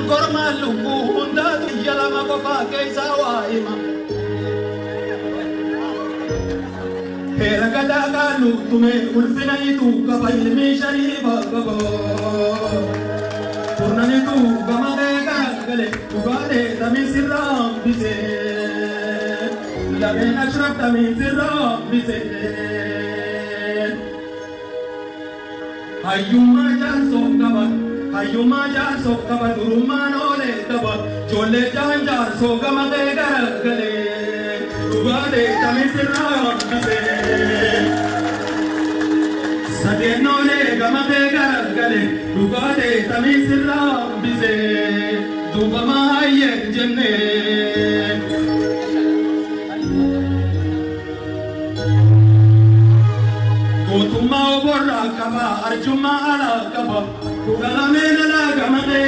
korma lubu hunda tu yala ma ko fa ke sawa ima hera kada ka lu tume ulfina itu ka bai me sharifa ka bo purnani tu gamare ka gale tugare tami sirram bise lame ashraf tami sirram bise Ayuma jar so kaba duruman ole kaba jole jar so kama gale tugade tami sirram bise sade nole kama gale tugade tami sirram bise tugama ye jenne Kutuma borra kaba arjuma ala kaba kugala menala gamade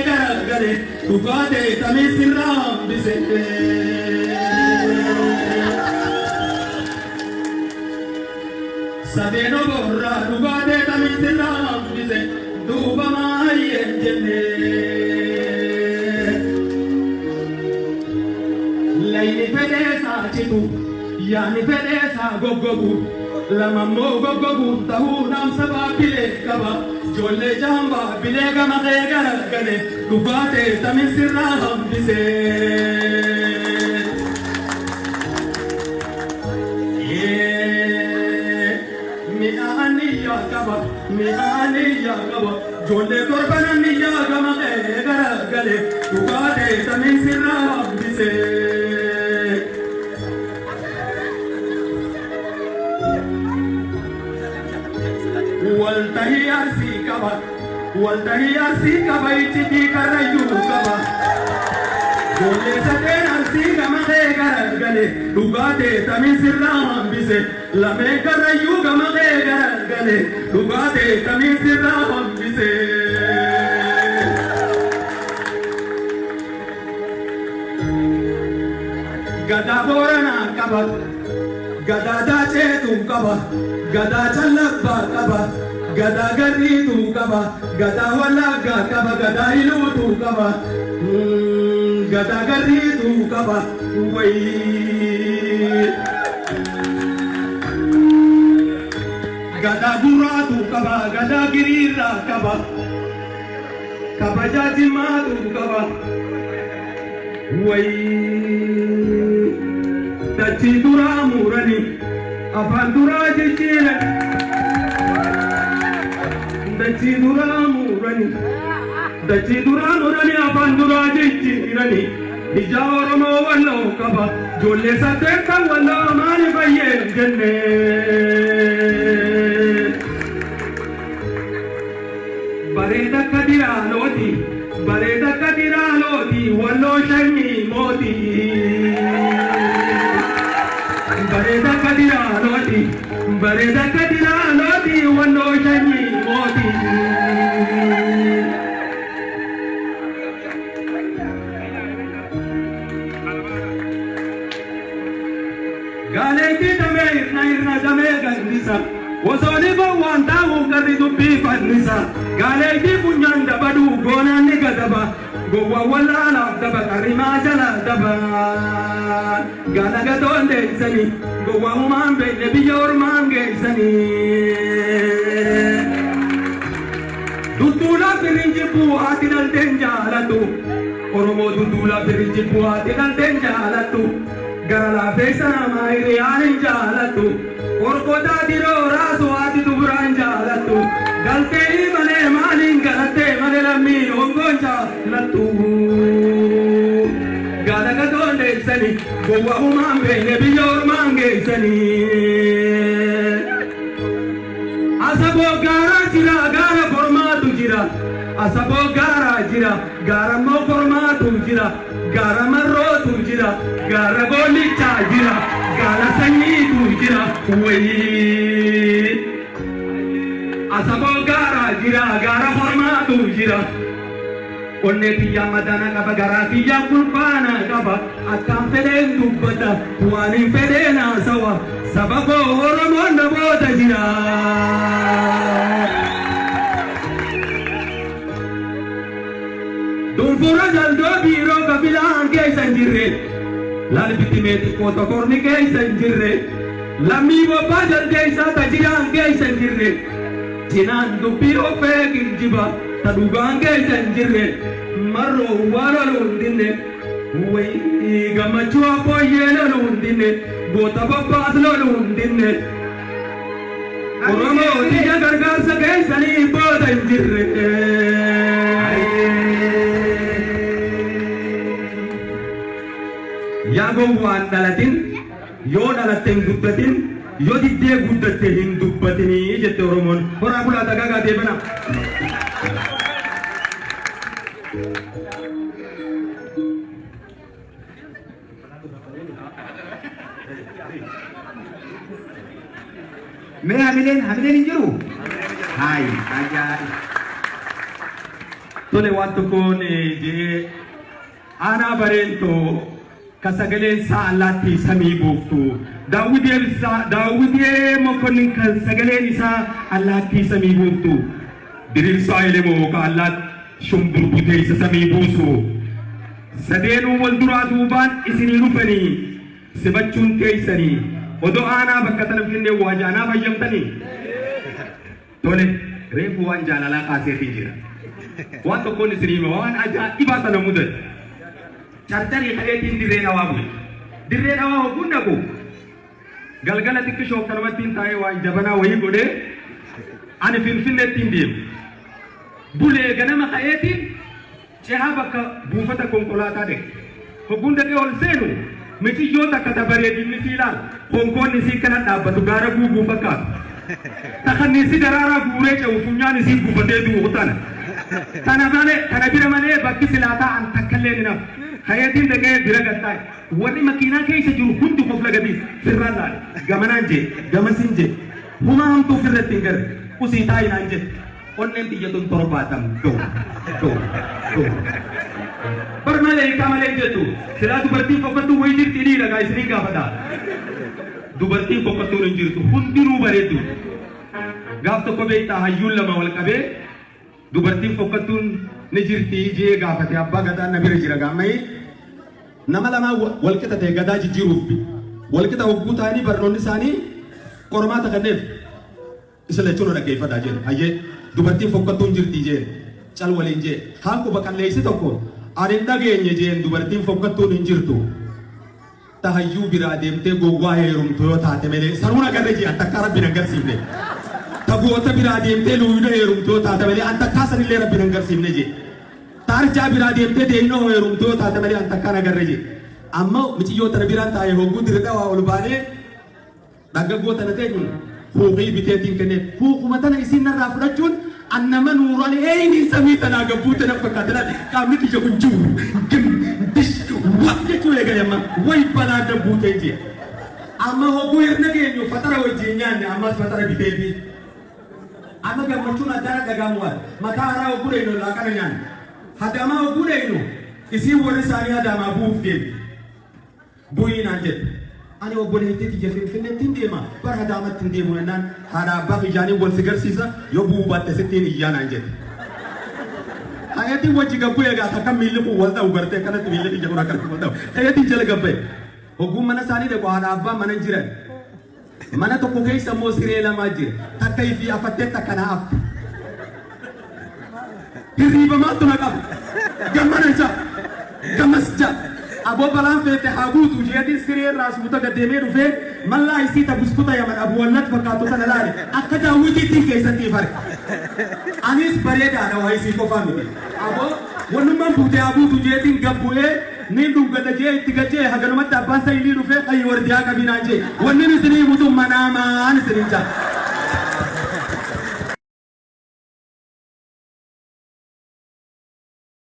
gare tugade tami sirram bise sadeno borra tugade tami sirram bise dubama ye jenne laini fede sa chitu yani fede sa gogogu lama mogo gogu tahu nam saba bile kaba jolle jamba bile gama gara gane tugate tamin sirram bise mi aniya kaba jolle korbana niya gama gara gane tugate tamin sirram bise Waltahi arsi kaba ichiki karayu kaba Jole saden arsi kama gara gale Dugate tami sirram bise Lame karayu kama gara gale Dugate tami sirram bise Gada borana kaba Gada dace tu kaba Gada chalabba kaba Gada gari tu kaba, gada walaga kaba, gada ilu tu kaba, gada gari tu kaba, way. Gada gura tu kaba, gada girira kaba, kaba jajima tu kaba, way. Dachi dura murani, afan dura jijira. Dachi dura murani apandura jijjirani ija oromo wallo kaba jolle sadeka walla mani baye jenne bareda kadira lodi wallo shani modi bareda kadira lodi wallo shani modi Galeti dame irna dame gandisa Wasoni bo wanta ukari dubi fadnisa Galeti punyanda badu gona nigadaba Gowa wala la daba karima jala daba Gana gatonde isani Gowa umambe nebi yor mange isani Dudula firinji puhati dal tenjalatu Oromo dudula firinji puhati dal tenjalatu Garala fesana mairi anin jalatu Orko dadiro rasu ati dubran jalatu Galte mane manin galate mane lammi ongon jalatu Galaga donde sani Gowa umambe nebi yor mange sani Asabo gara jira gara formatu jira Asabo gara jira gara mo formatu jira Gara marro tu jira gara golicha jira gara sanyi tu jira wei Asabo gara jira gara formatu jira Onne tiya madana kaba gara tiya kulpana kaba Akam feden dubbata wani fedena sawa Sabako oromo nabota jira Dun Furfura jaldo biro kabilan keessa hin jirre laal bitimeeti qoota korni keessa hin jirre lammii bobbaa jaldee isaa tajiraan keessa hin jirre jinaan dubbii ofee giljiba ta dhugaan keessa hin jirre marroo waa loluu hin dinne wayi gammachuu abbooyyee loluu hin dinne goota babbaas loluu hin dinne Oromoo tiyya gargaarsa keessanii booda hin jirre yaa gowwaan dhalatin yoo dhalatte hin guddatin yoo diddee guddatte hin dubbatinii jette Oromoon horaa bulaa dagaagaa deebana Mee hamileen hin jiru? Hai, ajaa'iba. Tole waan tokkoon jee aanaa bareentoo ka sagaleen isaa allaattii samii buuftu daawwitee mokonnin kan sagaleen isaa allaattii samii buuftu diriirsaa elemoo ka allaatti shumburbutee isa samii buusu sadeenuu wal duraa duubaan isinii dhufanii sibachuun keeysanii odoo aanaa bakka tana finnee waa jaanaa fayyamtanii tole reefu waan jaalalaa kaaseetii jira waan tokkoon isinii waan ajaa'ibaa sana mudate charcharii kaleetiin dirree dhawaa bu'e dirree dhawaa hogguun dhaqu galgala xiqqishoo akkanumattiin taa'ee waa jabanaa wayii godhee ani finfinneettiin deemu bulee ganama ka'eetiin cehaa bakka buufata konkolaataa dhaqe hogguun dhaqee ol seenu miciyyoota akka dabareedinni siilaan konkoonni sii kana dhaabbatu gaara guuguu fakkaatu takanniisi daraaraa guuree ce'u funyaan isii gufatee du'u tana kana bira malee bakki silaa ta'an takkallee ni nafu hayatiin dhaqee bira gattaa'e wanni makiinaa keessa jiru hundi kofla gadi sirraan laale gamanaan jee gamasiin jee humaa hamtuu firratti hin garre usii taa'inaan jee onneen xiyyatuun torbaatam doo barmalee kamalee jettu silaa dubartiin fokkattuu wayii jirti dhiira gaa isinii gaafata dubartiin fokkattuun hin jirtu hundinuu bareeddu gaaf tokko beektaa hayyuun lama wal qabee dubartiin fokkattuun ni jirti jee gaafate abbaa gadaa na bira jira gaammayi nama lama wal qixa ta'e gadaa jijjiiruuf wal qixa hogguu ta'anii barnoonni isaanii qormaata kanneef isa lachuun dhaggeeffataa jeen hayyee dubartiin fokkattuun jirti jeen cal waliin jee kaan quba qalleessi tokko ani hin dhageenye jeen dubartiin fokkattuun hin jirtu tahayyuu biraa deemtee gowwaa heerumtu yoo taate malee sanuun agarra jee attakkaa rabbiin agarsiifne tagoota biraa deemtee luuyina heerumtu yoo taate malee attakkaa sanillee rabbiin agarsiifne jee taarjaa biraa deemtee deemnoo heerumtu yoo taate malee attakkaan agarra jee amma miciyyoota biraan taa'ee hogguu dirida waa ol baanee dhagaggoota na teenyu fuuqii biteetiin kennee fuuquma tana isin narraa fudhachuun annama nuuraan eeyni samii tanaa gabbuu tana fakkaatan qaamni kiyya kun jiru waan jechuu eegale amma way balaa dabbuu ta'e jee amma hogguu hirna keenyu fatara wajjin nyaanne ammas fatara biteefi amma gammachuun addana dhagaamuwaan mataa haraa hogguu dheynu laaqana nyaanne hadamaa hogguu dheynu isiin warri isaanii hadamaa bu'uuf deemi bu'ii naan jedhe ani obboleettii tiyya finfinneetti hin deema bara hadaamatti hin deemu jennaan haadha abbaa ijaanii wal si garsiisa yoo bu'uu baatte sittiin iyyaa naan jedhe hayatiin wajji gabbuu eegaa takka miilli kun wal ta'u gartee kanatti miilli tiyya kun akkatti wal ta'u hayatiin jala gabbee hogguun mana isaanii dhaqu haadha abbaa mana jiran mana tokko keessa immoo siree lamaa jira takka ifii afattee takka na afte hirriibamaattu na qaba gammana ija gammas ija aboo balaan feete haa guutu jeetiin siree irraa suuta gaddeemee dhufee mallaa isii ta buskuta yaman abu wallatti fakkaatu sana laale akka daawwitiitiin keessatti ifare anis bareedaadha waa isii qofaa miti aboo wannummaan fuutee haa guutu jeetiin gabbu'ee nin dhungata jee itti gajee haganumatti abbaan sayilii dhufee qayyi wardiyaa qabinaan jee wannin isinii mutu manaamaan isinii jaa